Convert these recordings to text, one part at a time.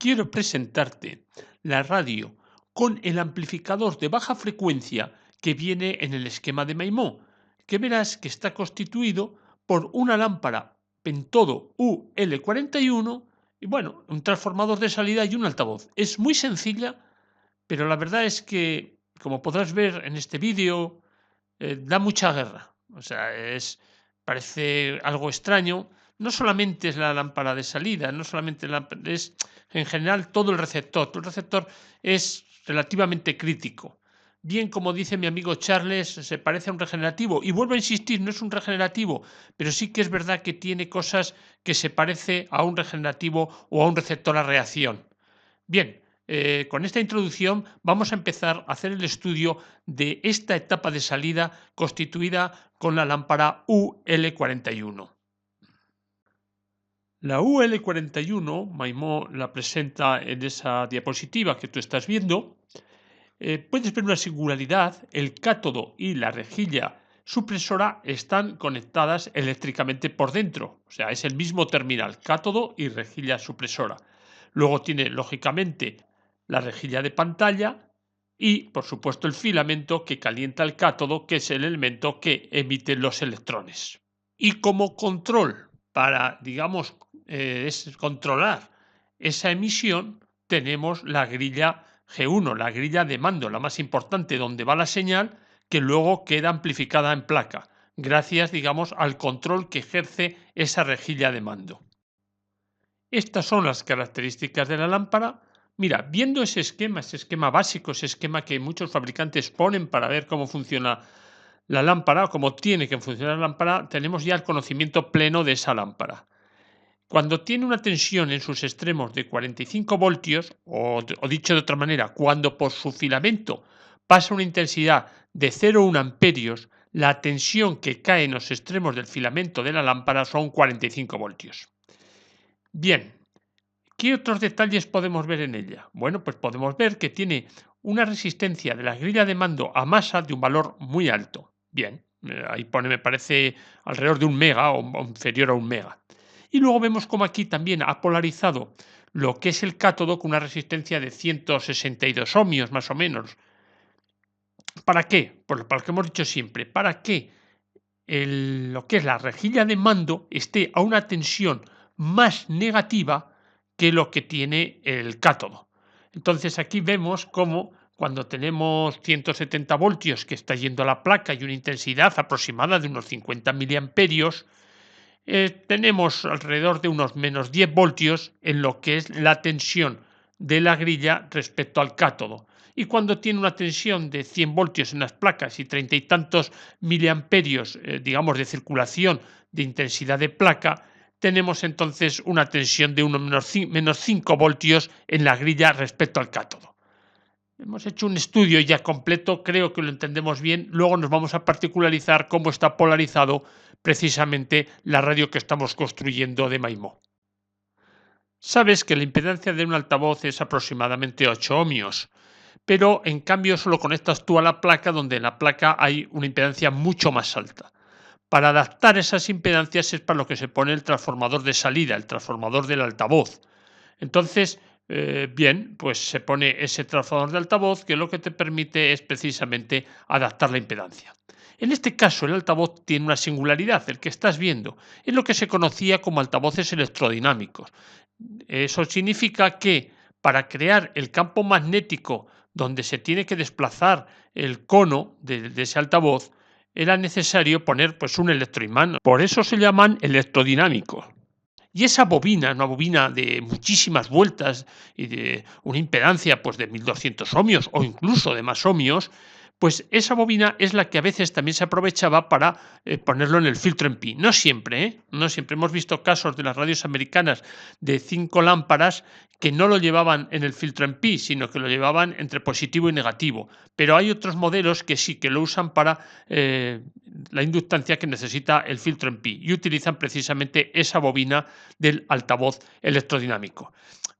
quiero presentarte la radio con el amplificador de baja frecuencia que viene en el esquema de Maimó, que verás que está constituido por una lámpara Pentodo UL41 y bueno, un transformador de salida y un altavoz. Es muy sencilla, pero la verdad es que, como podrás ver en este vídeo, da mucha guerra. O sea, parece algo extraño. No solamente es la lámpara de salida, no solamente es en general todo el receptor. Todo el receptor es relativamente crítico. Bien, como dice mi amigo Charles, se parece a un regenerativo. Y vuelvo a insistir, no es un regenerativo, pero sí que es verdad que tiene cosas que se parece a un regenerativo o a un receptor a reacción. Bien, con esta introducción vamos a empezar a hacer el estudio de esta etapa de salida constituida con la lámpara UL41. La UL41, Maimó la presenta en esa diapositiva que tú estás viendo. Puedes ver una singularidad: el cátodo y la rejilla supresora están conectadas eléctricamente por dentro, o sea, es el mismo terminal, cátodo y rejilla supresora. Luego tiene, lógicamente, la rejilla de pantalla y, por supuesto, el filamento que calienta el cátodo, que es el elemento que emite los electrones. Y como control para, digamos, controlar esa emisión, tenemos la grilla G1, la grilla de mando, la más importante, donde va la señal que luego queda amplificada en placa, gracias, digamos, al control que ejerce esa rejilla de mando. Estas son las características de la lámpara. Mira, viendo ese esquema básico, ese esquema que muchos fabricantes ponen para ver cómo funciona la lámpara o cómo tiene que funcionar la lámpara, tenemos ya el conocimiento pleno de esa lámpara. Cuando tiene una tensión en sus extremos de 45 voltios, o dicho de otra manera, cuando por su filamento pasa una intensidad de 0,1 amperios, la tensión que cae en los extremos del filamento de la lámpara son 45 voltios. Bien, ¿qué otros detalles podemos ver en ella? Bueno, pues podemos ver que tiene una resistencia de la grilla de mando a masa de un valor muy alto. Bien, ahí pone, me parece, alrededor de 1 mega o inferior a 1 mega. Y luego vemos como aquí también ha polarizado lo que es el cátodo con una resistencia de 162 ohmios más o menos. ¿Para qué? Pues para lo que hemos dicho siempre, para que lo que es la rejilla de mando esté a una tensión más negativa que lo que tiene el cátodo. Entonces aquí vemos cómo cuando tenemos 170 voltios que está yendo a la placa y una intensidad aproximada de unos 50 miliamperios, tenemos alrededor de unos menos 10 voltios en lo que es la tensión de la grilla respecto al cátodo. Y cuando tiene una tensión de 100 voltios en las placas y 30 y tantos miliamperios, digamos, de circulación de intensidad de placa, tenemos entonces una tensión de unos menos 5 voltios en la grilla respecto al cátodo. Hemos hecho un estudio ya completo, creo que lo entendemos bien. Luego nos vamos a particularizar cómo está polarizado precisamente la radio que estamos construyendo de Maimó. Sabes que la impedancia de un altavoz es aproximadamente 8 ohmios, pero en cambio solo conectas tú a la placa, donde en la placa hay una impedancia mucho más alta. Para adaptar esas impedancias es para lo que se pone el transformador de salida, el transformador del altavoz. Entonces, bien, pues se pone ese transformador de altavoz que lo que te permite es precisamente adaptar la impedancia. En este caso, el altavoz tiene una singularidad, el que estás viendo, es lo que se conocía como altavoces electrodinámicos. Eso significa que para crear el campo magnético donde se tiene que desplazar el cono de ese altavoz, era necesario poner pues un electroimán. Por eso se llaman electrodinámicos. Y esa bobina, una bobina de muchísimas vueltas y de una impedancia pues de 1200 ohmios o incluso de más ohmios, pues esa bobina es la que a veces también se aprovechaba para ponerlo en el filtro en pi. No siempre, ¿eh? No siempre. Hemos visto casos de las radios americanas de 5 lámparas que no lo llevaban en el filtro en pi, sino que lo llevaban entre positivo y negativo. Pero hay otros modelos que sí, que lo usan para la inductancia que necesita el filtro en pi y utilizan precisamente esa bobina del altavoz electrodinámico.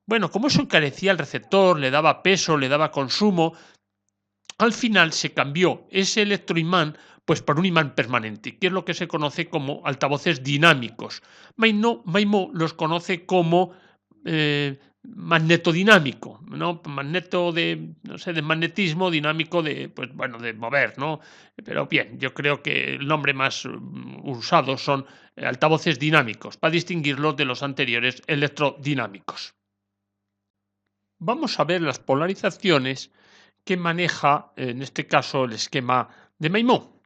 Bueno, como eso encarecía el receptor, le daba peso, le daba consumo, al final se cambió ese electroimán pues por un imán permanente, que es lo que se conoce como altavoces dinámicos. Maimó los conoce como magnetodinámico, ¿no? Magneto de magnetismo dinámico de mover, ¿no? Pero bien, yo creo que el nombre más usado son altavoces dinámicos, para distinguirlos de los anteriores electrodinámicos. Vamos a ver las polarizaciones que maneja, en este caso, el esquema de Maimó.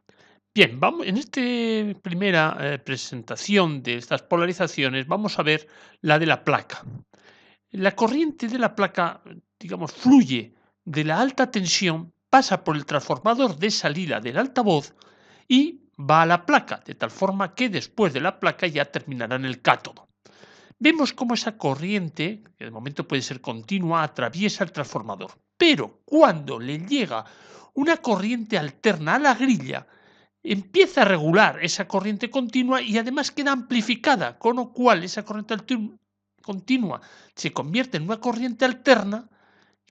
Bien, en esta primera presentación de estas polarizaciones vamos a ver la de la placa. La corriente de la placa, digamos, fluye de la alta tensión, pasa por el transformador de salida del altavoz y va a la placa, de tal forma que después de la placa ya terminará en el cátodo. Vemos cómo esa corriente, que de momento puede ser continua, atraviesa el transformador. Pero cuando le llega una corriente alterna a la grilla, empieza a regular esa corriente continua y además queda amplificada, con lo cual esa corriente continua se convierte en una corriente alterna,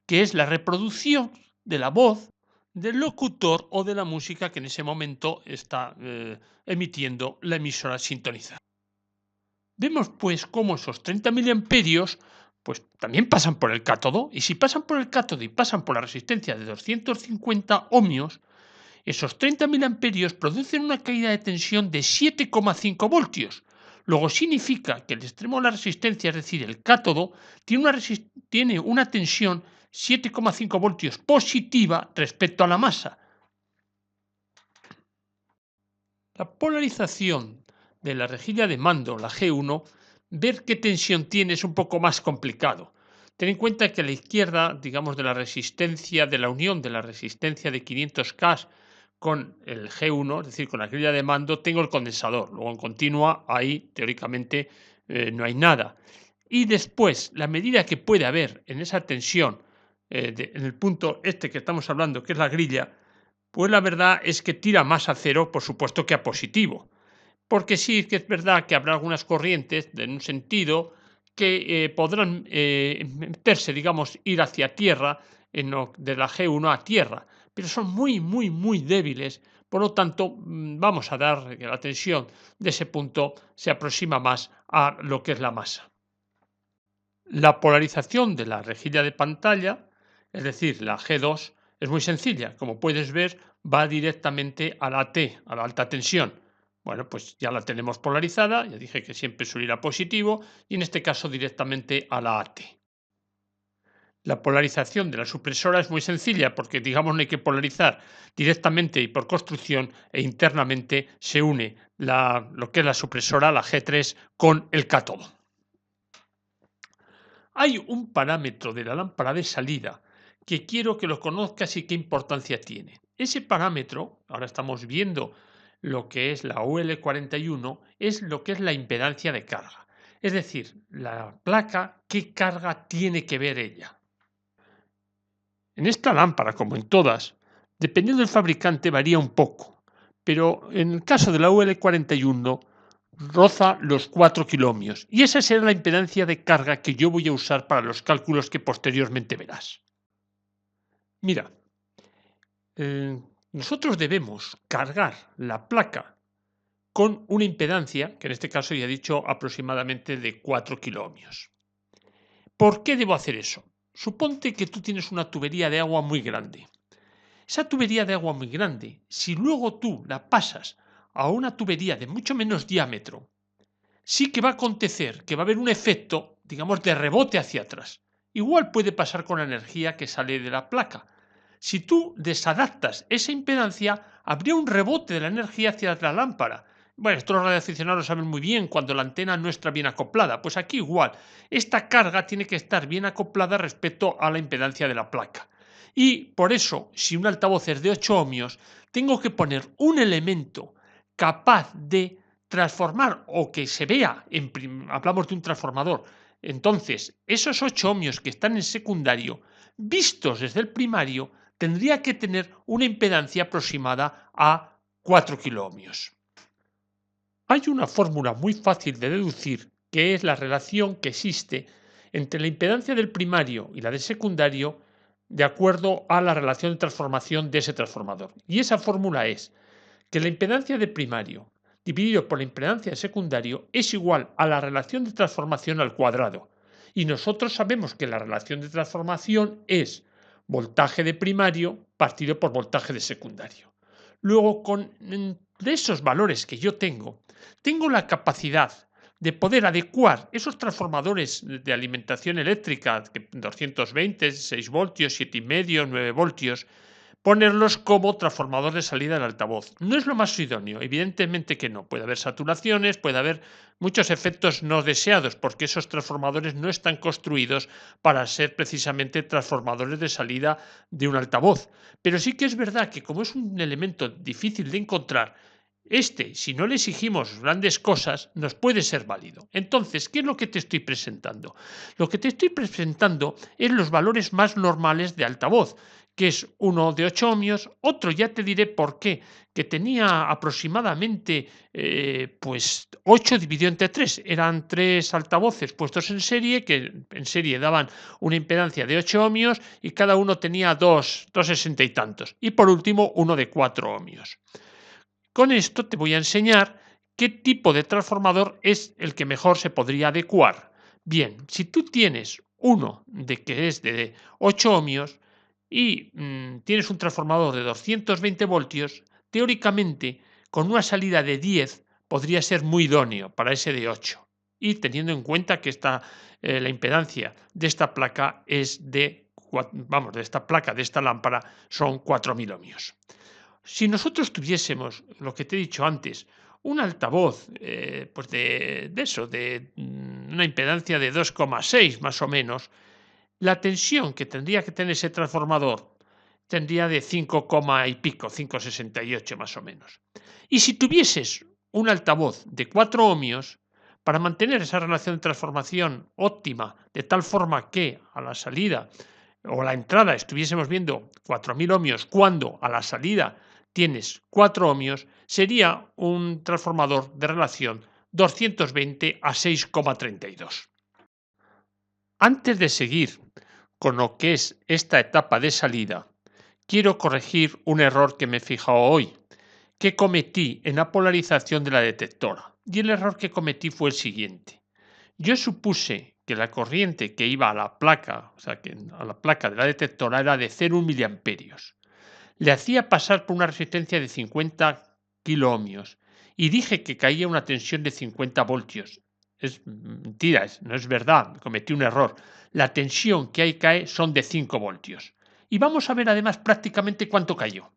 que es la reproducción de la voz del locutor o de la música que en ese momento está emitiendo la emisora sintonizada. Vemos pues cómo esos 30 miliamperios pues también pasan por el cátodo, y si pasan por el cátodo y pasan por la resistencia de 250 ohmios, esos 30 miliamperios producen una caída de tensión de 7,5 voltios. Luego significa que el extremo de la resistencia, es decir, el cátodo, tiene una tensión 7,5 voltios positiva respecto a la masa. La polarización de la rejilla de mando, la G1, ver qué tensión tiene es un poco más complicado. Ten en cuenta que a la izquierda, digamos, de la resistencia, de la unión de la resistencia de 500K con el G1, es decir, con la grilla de mando, tengo el condensador. Luego en continua, ahí teóricamente no hay nada. Y después, la medida que puede haber en esa tensión, en el punto este que estamos hablando, que es la grilla, pues la verdad es que tira más a cero, por supuesto, que a positivo. Porque sí que es verdad que habrá algunas corrientes en un sentido que podrán meterse, digamos, ir hacia tierra, de la G1 a tierra, pero son muy, muy, muy débiles. Por lo tanto, vamos a dar que la tensión de ese punto se aproxima más a lo que es la masa. La polarización de la rejilla de pantalla, es decir, la G2, es muy sencilla. Como puedes ver, va directamente a la T, a la alta tensión. Bueno, pues ya la tenemos polarizada, ya dije que siempre suele ir a positivo, y en este caso directamente a la AT. La polarización de la supresora es muy sencilla porque, digamos, no hay que polarizar directamente y por construcción, e internamente se une lo que es la supresora, la G3, con el cátodo. Hay un parámetro de la lámpara de salida que quiero que lo conozcas y qué importancia tiene. Ese parámetro, ahora estamos viendo lo que es la UL41, es lo que es la impedancia de carga. Es decir, la placa, qué carga tiene que ver ella. En esta lámpara, como en todas, dependiendo del fabricante varía un poco, pero en el caso de la UL41 roza los 4 kiloohmios, y esa será la impedancia de carga que yo voy a usar para los cálculos que posteriormente verás. Mira, nosotros debemos cargar la placa con una impedancia, que en este caso ya he dicho aproximadamente de 4 kiloohmios. ¿Por qué debo hacer eso? Suponte que tú tienes una tubería de agua muy grande. Esa tubería de agua muy grande, si luego tú la pasas a una tubería de mucho menos diámetro, sí que va a acontecer que va a haber un efecto, digamos, de rebote hacia atrás. Igual puede pasar con la energía que sale de la placa. Si tú desadaptas esa impedancia, habría un rebote de la energía hacia la lámpara. Bueno, esto los radioaficionados saben muy bien cuando la antena no está bien acoplada. Pues aquí igual, esta carga tiene que estar bien acoplada respecto a la impedancia de la placa. Y por eso, si un altavoz es de 8 ohmios, tengo que poner un elemento capaz de transformar o que se vea, hablamos de un transformador, entonces esos 8 ohmios que están en secundario, vistos desde el primario, tendría que tener una impedancia aproximada a 4 kiloohmios. Hay una fórmula muy fácil de deducir que es la relación que existe entre la impedancia del primario y la del secundario de acuerdo a la relación de transformación de ese transformador. Y esa fórmula es que la impedancia del primario dividido por la impedancia del secundario es igual a la relación de transformación al cuadrado. Y nosotros sabemos que la relación de transformación es voltaje de primario partido por voltaje de secundario. Luego, de esos valores que yo tengo la capacidad de poder adecuar esos transformadores de alimentación eléctrica, 220, 6 voltios, 7,5, 9 voltios, ponerlos como transformador de salida del altavoz. No es lo más idóneo, evidentemente que no. Puede haber saturaciones, puede haber muchos efectos no deseados, porque esos transformadores no están construidos para ser precisamente transformadores de salida de un altavoz. Pero sí que es verdad que como es un elemento difícil de encontrar, si no le exigimos grandes cosas, nos puede ser válido. Entonces, ¿qué es lo que te estoy presentando? Lo que te estoy presentando es los valores más normales de altavoz, que es uno de 8 ohmios, otro ya te diré por qué, que tenía aproximadamente pues 8 dividido entre 3. Eran 3 altavoces puestos en serie, que en serie daban una impedancia de 8 ohmios y cada uno tenía 260 y tantos. Y por último, uno de 4 ohmios. Con esto te voy a enseñar qué tipo de transformador es el que mejor se podría adecuar. Bien, si tú tienes uno que es de 8 ohmios y tienes un transformador de 220 voltios, teóricamente con una salida de 10 podría ser muy idóneo para ese de 8. Y teniendo en cuenta que la impedancia de esta placa es de esta lámpara son 4.000 ohmios. Si nosotros tuviésemos, lo que te he dicho antes, un altavoz pues de una impedancia de 2,6 más o menos, la tensión que tendría que tener ese transformador tendría de 5, y pico, 5,68 más o menos. Y si tuvieses un altavoz de 4 ohmios, para mantener esa relación de transformación óptima, de tal forma que a la salida o a la entrada estuviésemos viendo 4.000 ohmios cuando a la salida tienes 4 ohmios, sería un transformador de relación 220 a 6,32. Antes de seguir con lo que es esta etapa de salida, quiero corregir un error que me he fijado hoy, que cometí en la polarización de la detectora. Y el error que cometí fue el siguiente. Yo supuse que la corriente que iba a la placa, a la placa de la detectora era de 0,1 miliamperios. Le hacía pasar por una resistencia de 50 kiloohmios y dije que caía una tensión de 50 voltios. Es mentira, no es verdad, cometí un error. La tensión que ahí cae son de 5 voltios. Y vamos a ver además prácticamente cuánto cayó,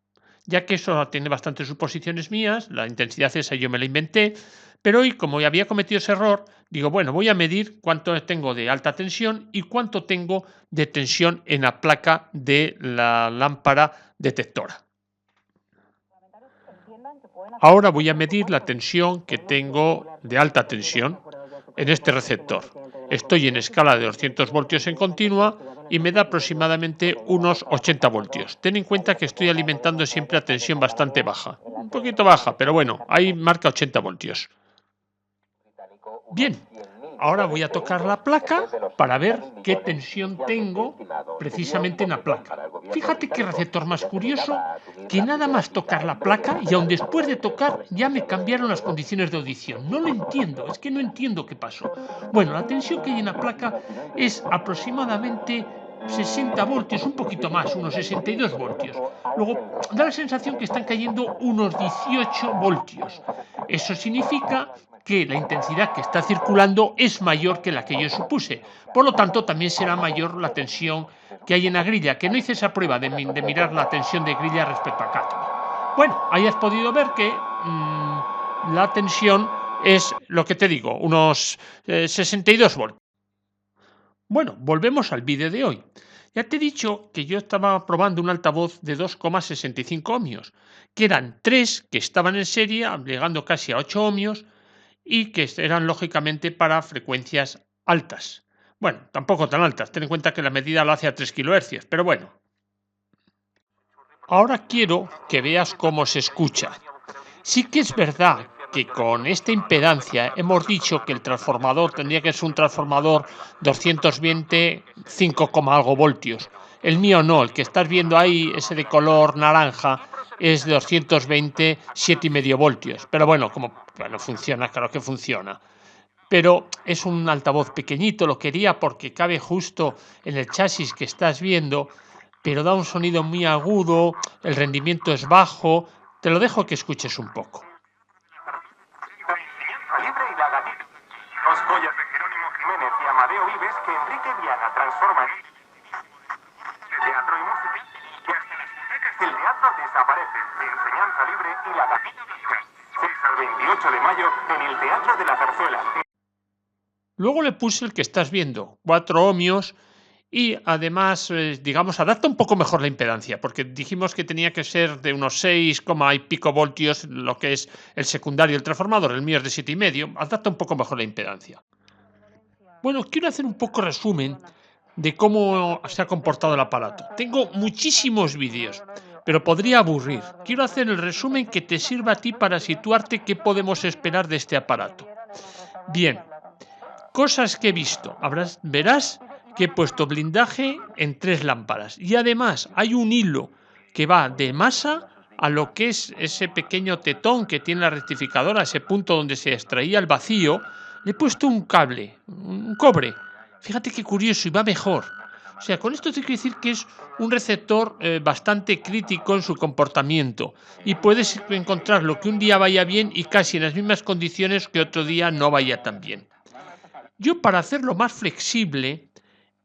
ya que eso tiene bastantes suposiciones mías, la intensidad esa yo me la inventé, pero hoy como ya había cometido ese error, digo, bueno, voy a medir cuánto tengo de alta tensión y cuánto tengo de tensión en la placa de la lámpara detectora. Ahora voy a medir la tensión que tengo de alta tensión en este receptor. Estoy en escala de 200 voltios en continua y me da aproximadamente unos 80 voltios. Ten en cuenta que estoy alimentando siempre a tensión bastante baja. Un poquito baja, pero bueno, ahí marca 80 voltios. Bien, ahora voy a tocar la placa para ver qué tensión tengo precisamente en la placa. Fíjate qué receptor más curioso, que nada más tocar la placa y aun después de tocar ya me cambiaron las condiciones de audición. No lo entiendo, es que no entiendo qué pasó. Bueno, la tensión que hay en la placa es aproximadamente 60 voltios, un poquito más, unos 62 voltios. Luego da la sensación que están cayendo unos 18 voltios. Eso significa que la intensidad que está circulando es mayor que la que yo supuse. Por lo tanto, también será mayor la tensión que hay en la grilla, que no hice esa prueba de mirar la tensión de grilla respecto a cátodo. Bueno, ahí has podido ver que la tensión es lo que te digo, unos 62 voltios. Bueno, volvemos al vídeo de hoy. Ya te he dicho que yo estaba probando un altavoz de 2,65 ohmios, que eran 3 que estaban en serie, llegando casi a 8 ohmios, y que eran lógicamente para frecuencias altas. Bueno, tampoco tan altas, ten en cuenta que la medida la hace a 3 kHz, pero bueno. Ahora quiero que veas cómo se escucha. Sí que es verdad que con esta impedancia hemos dicho que el transformador tendría que ser un transformador 220 5, algo voltios. El mío no, el que estás viendo ahí, ese de color naranja, es de 220 7,5 voltios. Pero bueno, como funciona, claro que funciona. pero es un altavoz pequeñito, lo quería porque cabe justo en el chasis que estás viendo, pero da un sonido muy agudo, el rendimiento es bajo. Te lo dejo que escuches un poco. Libre y la gatita. Dos joyas de Jerónimo Jiménez y Amadeo Vives que Enrique Viana transforman en teatro y música, y hasta las butacas del teatro desaparecen de enseñanza libre y la gatita blanca. 6 al 28 de mayo en el Teatro de la Zarzuela. Luego le puse el que estás viendo, 4 ohmios, y además, digamos, adapta un poco mejor la impedancia, porque dijimos que tenía que ser de unos 6, y pico voltios, lo que es el secundario, el transformador, el mío es de 7,5, adapta un poco mejor la impedancia. Bueno, quiero hacer un poco resumen de cómo se ha comportado el aparato. Tengo muchísimos vídeos, pero podría aburrir. Quiero hacer el resumen que te sirva a ti para situarte qué podemos esperar de este aparato. Bien, cosas que he visto. Verás que he puesto blindaje en 3 lámparas y además hay un hilo que va de masa a lo que es ese pequeño tetón que tiene la rectificadora, ese punto donde se extraía el vacío. Le he puesto un cable, un cobre. Fíjate qué curioso y va mejor. O sea, con esto te quiero decir que es un receptor bastante crítico en su comportamiento y puedes encontrar lo que un día vaya bien y casi en las mismas condiciones que otro día no vaya tan bien. Yo, para hacerlo más flexible,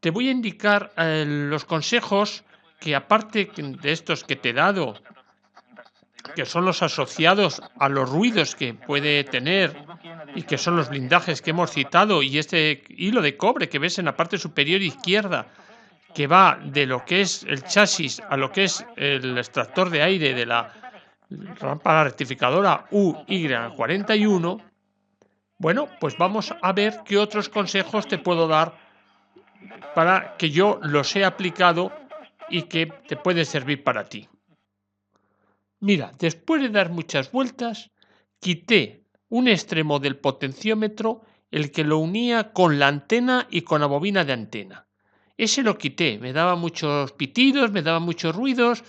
te voy a indicar los consejos que, aparte de estos que te he dado, que son los asociados a los ruidos que puede tener y que son los blindajes que hemos citado, y este hilo de cobre que ves en la parte superior izquierda, que va de lo que es el chasis a lo que es el extractor de aire de la lámpara rectificadora UY41. Bueno, pues vamos a ver qué otros consejos te puedo dar para que yo los he aplicado y que te pueden servir para ti. Mira, después de dar muchas vueltas, quité un extremo del potenciómetro, el que lo unía con la antena y con la bobina de antena. Ese lo quité, me daba muchos pitidos, me daba muchos ruidos,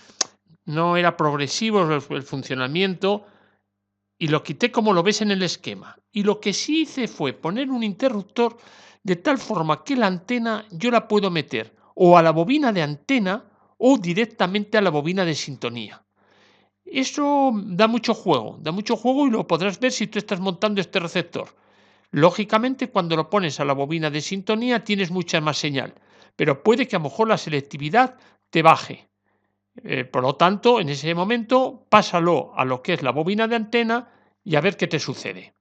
no era progresivo el funcionamiento, y lo quité como lo ves en el esquema. Y lo que sí hice fue poner un interruptor de tal forma que la antena yo la puedo meter o a la bobina de antena o directamente a la bobina de sintonía. Eso da mucho juego y lo podrás ver si tú estás montando este receptor. Lógicamente, cuando lo pones a la bobina de sintonía tienes mucha más señal, pero puede que a lo mejor la selectividad te baje. Por lo tanto, en ese momento, pásalo a lo que es la bobina de antena y a ver qué te sucede.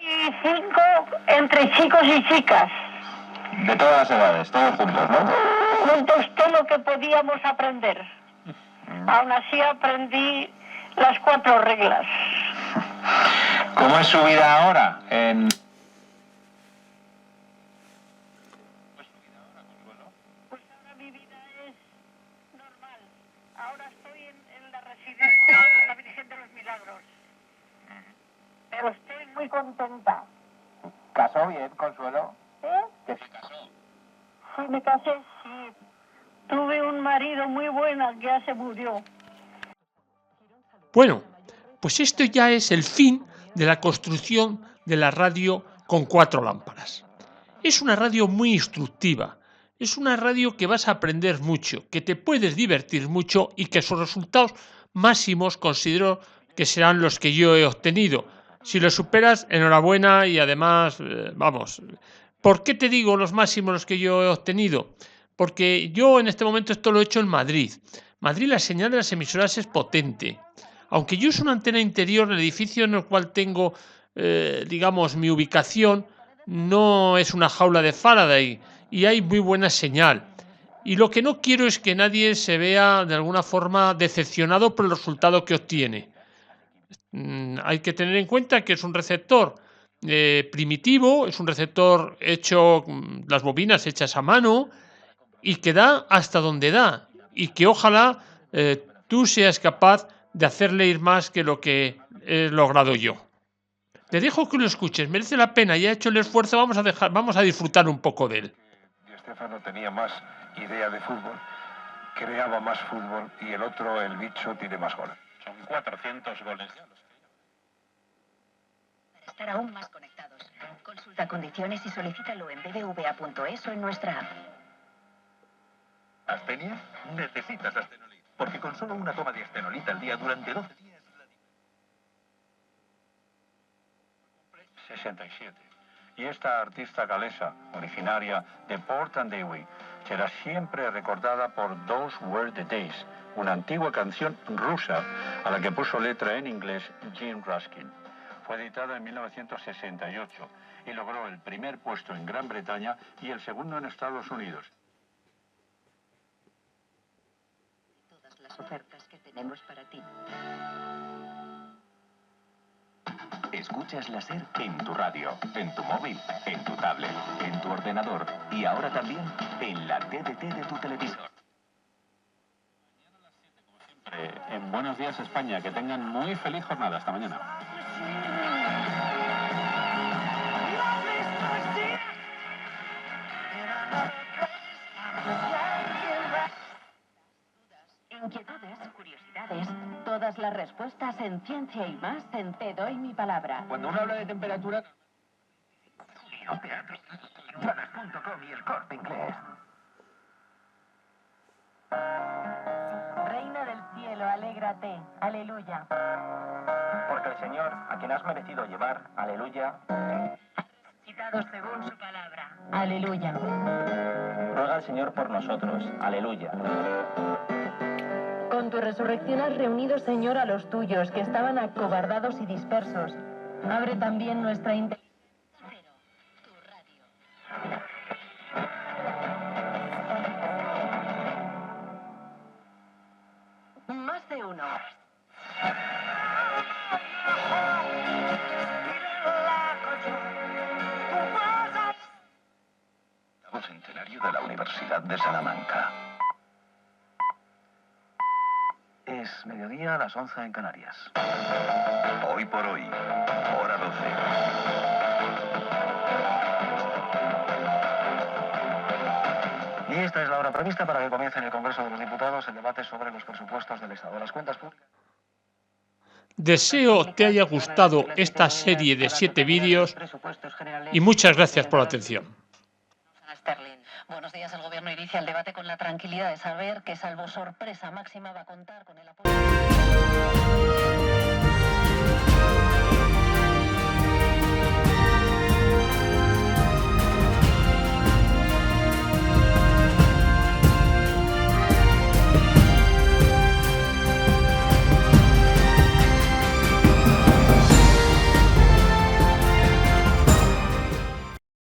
Y 5 entre chicos y chicas. De todas las edades, todos juntos, ¿no? Juntos todo lo que podíamos aprender. Aún así aprendí las 4 reglas. ¿Cómo es su vida ahora? Pues ahora mi vida es normal. Ahora estoy en la residencia de la Virgen de los Milagros. Pero estoy muy contenta. ¿Casó bien, Consuelo? ¿Eh? ¿Que se casó? Sí, me casé, sí. Tuve un marido muy bueno que ya se murió. Bueno, pues esto ya es el fin de la construcción de la radio con 4 lámparas. Es una radio muy instructiva, es una radio que vas a aprender mucho, que te puedes divertir mucho y que sus resultados máximos considero que serán los que yo he obtenido. Si lo superas, enhorabuena y además, vamos, ¿por qué te digo los máximos los que yo he obtenido? Porque yo en este momento esto lo he hecho en Madrid. Madrid, la señal de las emisoras es potente. Aunque yo uso una antena interior, el edificio en el cual tengo, digamos, mi ubicación, no es una jaula de Faraday y hay muy buena señal. Y lo que no quiero es que nadie se vea de alguna forma decepcionado por el resultado que obtiene. Hay que tener en cuenta que es un receptor primitivo, es un receptor hecho, las bobinas hechas a mano y que da hasta donde da. Y que ojalá tú seas capaz de hacerle ir más que lo que he logrado yo. Te dejo que lo escuches, merece la pena, ya he hecho el esfuerzo, vamos a disfrutar un poco de él. Di Stéfano tenía más idea de fútbol, creaba más fútbol y el otro, el bicho, tiene más goles. Son 400 goles. estar aún más conectados. Consulta condiciones y solicítalo en bbva.es o en nuestra app. ¿Astenia? Necesitas Astenolit, porque con solo una toma de Astenolit al día durante 12 días... 67. Y esta artista galesa, originaria de Portendewey, será siempre recordada por Those Were the Days, una antigua canción rusa a la que puso letra en inglés Jim Ruskin. Fue editada en 1968 y logró el primer puesto en Gran Bretaña y el segundo en Estados Unidos. Todas las ofertas que tenemos para ti. Escuchas la SER en tu radio, en tu móvil, en tu tablet, en tu ordenador y ahora también en la TDT de tu televisor. En Buenos Días España, que tengan muy feliz jornada. Hasta mañana. Inquietudes, curiosidades, todas las respuestas en Ciencia y Más en Te Doy Mi Palabra. Cuando uno habla de temperatura... Teatro, entradas.com y el Corte Inglés. Reina del cielo, alégrate. Aleluya. Porque el Señor, a quien has merecido llevar, aleluya, Citado según su palabra. Aleluya. ruega al Señor por nosotros, aleluya. Con tu resurrección has reunido, Señor, a los tuyos, que estaban acobardados y dispersos. Abre también nuestra inteligencia. Tu radio. Más de uno. Centenario de la Universidad de Salamanca. Es mediodía a las 11 en Canarias. Hoy por hoy, hora 12. Y esta es la hora prevista para que comience en el Congreso de los Diputados el debate sobre los presupuestos del Estado. Las cuentas públicas. Deseo te haya gustado esta serie de 7 vídeos y muchas gracias por la atención. Sterling. Buenos días. El Gobierno inicia el debate con la tranquilidad de saber que, salvo sorpresa máxima, va a contar con el apoyo...